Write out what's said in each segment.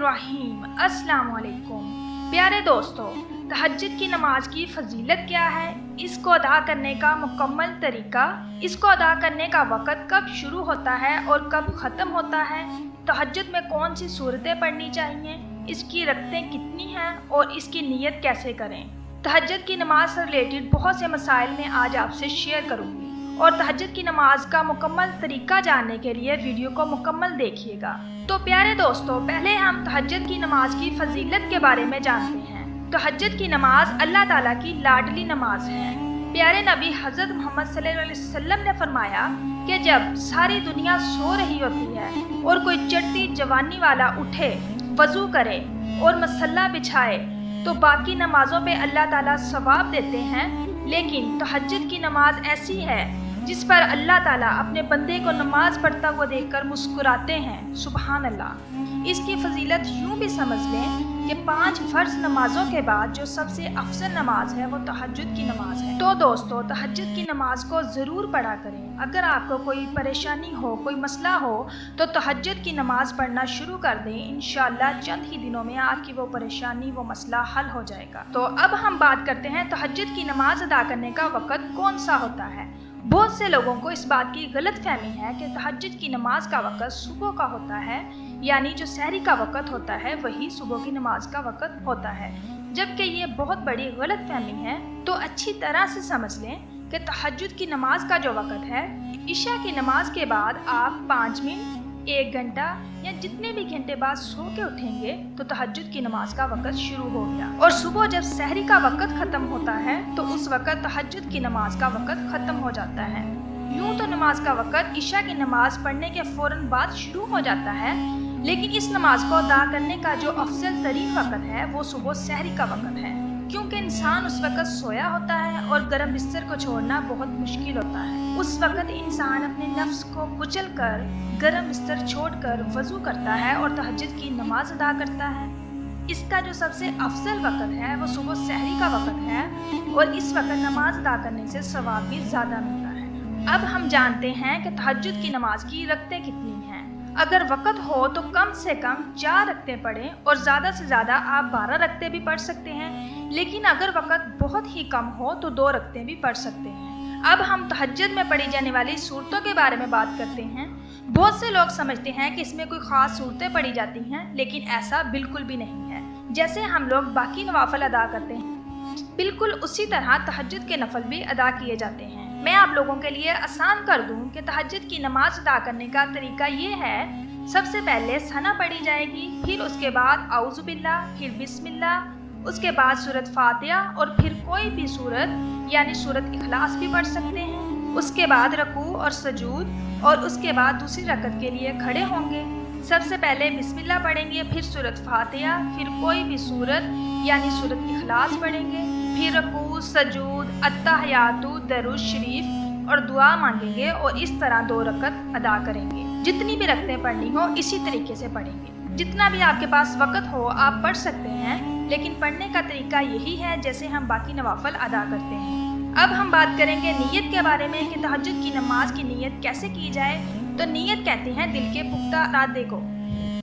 बिस्मिल्लाहिर्रहमानिर्रहीम। अस्सलाम वालेकुम। प्यारे दोस्तों, तहज्जुद की नमाज की फजीलत क्या है, इसको अदा करने का मुकम्मल तरीका, इसको अदा करने का वक़्त कब शुरू होता है और कब ख़त्म होता है, तहज्जुद में कौन सी सूरतें पढ़नी चाहिए, इसकी रकतें कितनी हैं और इसकी नीयत कैसे करें। तहज्जुद की नमाज से रिलेटेड बहुत से मसाइल मैं आज आपसे शेयर करूँगी और तहज्जुद की नमाज का मुकम्मल तरीका जानने के लिए वीडियो को मुकम्मल देखिएगा। तो प्यारे दोस्तों, पहले हम तहज्जुद की नमाज की फजीलत के बारे में जानते हैं। तहज्जुद की नमाज अल्लाह ताला की लाडली नमाज है। प्यारे नबी हज़रत मोहम्मद सल्लल्लाहु अलैहि वसल्लम ने फरमाया कि जब सारी दुनिया सो रही होती है और कोई चढ़ती जवानी वाला उठे, वज़ू करे और मसल्ला बिछाए तो बाकी नमाजों पे अल्लाह ताला सवाब देते हैं, लेकिन तहज्जुद की नमाज ऐसी है जिस पर अल्लाह ताला अपने बंदे को नमाज पढ़ता हुआ देखकर मुस्कुराते हैं। सुबहान अल्लाह। इसकी फजीलत यूँ भी समझ लें कि 5 फ़र्ज़ नमाज़ों के बाद जो सबसे अफजल नमाज है वो तहज्जुद की नमाज है। तो दोस्तों, तहज्जुद की नमाज को ज़रूर पढ़ा करें। अगर आपको कोई परेशानी हो, कोई मसला हो तो तहज्जुद की नमाज पढ़ना शुरू कर दें। इंशाअल्लाह चंद ही दिनों में आपकी वो परेशानी, वो मसला हल हो जाएगा। तो अब हम बात करते हैं तहज्जुद की नमाज अदा करने का वक़्त कौन सा होता है। बहुत से लोगों को इस बात की गलत फहमी है कि तहज्जुद की नमाज का वक़्त सुबह का होता है, यानी जो सहरी का वक़्त होता है वही सुबह की नमाज का वक़्त होता है, जबकि ये बहुत बड़ी गलत फहमी है। तो अच्छी तरह से समझ लें कि तहज्जुद की नमाज का जो वक़्त है, इशा की नमाज के बाद आप 5 मिनट, 1 घंटा या जितने भी घंटे बाद सो के उठेंगे तो तहज्जुद की नमाज का वक़्त शुरू हो गया। और सुबह जब सहरी का वक़्त ख़त्म होता है तो उस वक़्त तहज्जुद की नमाज का वक़्त ख़त्म हो जाता है। यूँ तो नमाज का वक़्त इशा की नमाज पढ़ने के फ़ौरन बाद शुरू हो जाता है, लेकिन इस नमाज को अदा करने का जो अफजल तरीन वक़्त है वो सुबह सहरी का वक़्त है, क्योंकि इंसान उस वक़्त सोया होता है और गर्म बिस्तर को छोड़ना बहुत मुश्किल होता है। उस वक़्त इंसान अपने नफ्स को कुचल कर गर्म बिस्तर छोड़कर वज़ू करता है और तहज्जुद की नमाज अदा करता है। इसका जो सबसे अफजल वक़्त है वो सुबह सहरी का वक़्त है और इस वक़्त नमाज अदा करने से सवाब भी ज़्यादा मिलता है। अब हम जानते हैं कि तहज्जुद की नमाज की रकतें कितनी हैं। अगर वक़्त हो तो कम से कम 4 रकतें पढ़ें और ज़्यादा से ज़्यादा आप 12 रकतें भी पढ़ सकते हैं, लेकिन अगर वक़्त बहुत ही कम हो तो 2 रकतें भी पढ़ सकते हैं। अब हम तहज्जुद में पढ़ी जाने वाली सूरतों के बारे में बात करते हैं। बहुत से लोग समझते हैं कि इसमें कोई ख़ास सूरतें पढ़ी जाती हैं, लेकिन ऐसा बिल्कुल भी नहीं है। जैसे हम लोग बाकी नवाफल अदा करते हैं, बिल्कुल उसी तरह तहज्जुद के नफल भी अदा किए जाते हैं। मैं आप लोगों के लिए आसान कर दूं कि तहज्जुद की नमाज अदा करने का तरीका ये है। सबसे पहले सना पढ़ी जाएगी, फिर उसके बाद औज़ु बिल्लाह, फिर बिस्मिल्लाह, उसके बाद सूरत फातिहा और फिर कोई भी सूरत यानी सूरत इखलास भी पढ़ सकते हैं। उसके बाद रकू और सजूद और उसके बाद दूसरी रकत के लिए खड़े होंगे। सबसे पहले बिस्मिल्लाह पढ़ेंगे, फिर सूरत फातिहा, फिर कोई भी सूरत यानी सूरत इखलास पढ़ेंगे, फिर रकू, सजूद, अत्तहियातु, दरूद शरीफ और दुआ मांगेंगे और इस तरह 2 रकत अदा करेंगे। जितनी भी रकतें पढ़नी हो इसी तरीके से पढ़ेंगे। जितना भी आपके पास वक़्त हो आप पढ़ सकते हैं, लेकिन पढ़ने का तरीका यही है जैसे हम बाकी नवाफल अदा करते हैं। अब हम बात करेंगे नीयत के बारे में कि तहज्जुद की नमाज की नीयत कैसे की जाए। तो नीयत कहते हैं दिल के पुख्ता इरादे को।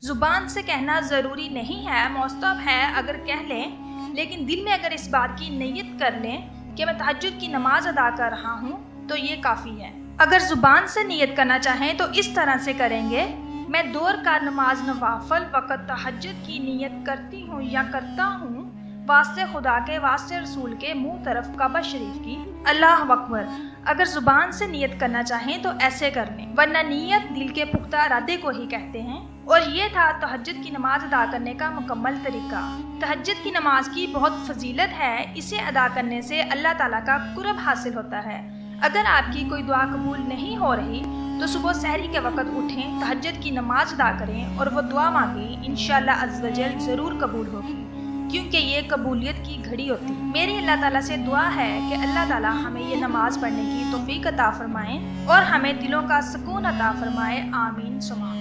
ज़ुबान से कहना ज़रूरी नहीं है, मौस्तब है अगर कह लें, लेकिन दिल में अगर इस बात की नीयत कर लें कि मैं तहज्जुद की नमाज अदा कर रहा हूँ तो ये काफ़ी है। अगर ज़ुबान से नीयत करना चाहें तो इस तरह से करेंगे, मैं 2 रकात नमाज नवाफल वक़्त तहज्जुद की नीयत करती हूँ या करता हूँ, वास्ते खुदा के, वास्ते रसूल के, मुँह तरफ काबा शरीफ की, अल्लाह अकबर। अगर ज़ुबान से नीयत करना चाहें तो ऐसे कर लें, वरना नीयत दिल के पुख्ता इरादे को ही कहते हैं। और ये था तहज्जुद की नमाज अदा करने का मुकम्मल तरीका। तहज्जुद की नमाज की बहुत फजीलत है, इसे अदा करने से अल्लाह ताला का कुर्ब हासिल होता है। अगर आपकी कोई दुआ कबूल नहीं हो रही तो सुबह सहरी के वक़्त उठें, तहज्जुद की नमाज अदा करें और वो दुआ मांगें, इंशाअल्लाह अज़्ज़ व जल ज़रूर कबूल होगी, क्योंकि ये कबूलियत की घड़ी होती है। मेरी अल्लाह ताला से दुआ है कि अल्लाह ताला हमें ये नमाज पढ़ने की तौफीक अता फरमाएं और हमें दिलों का सुकून अता फरमाए। आमीन सुमा।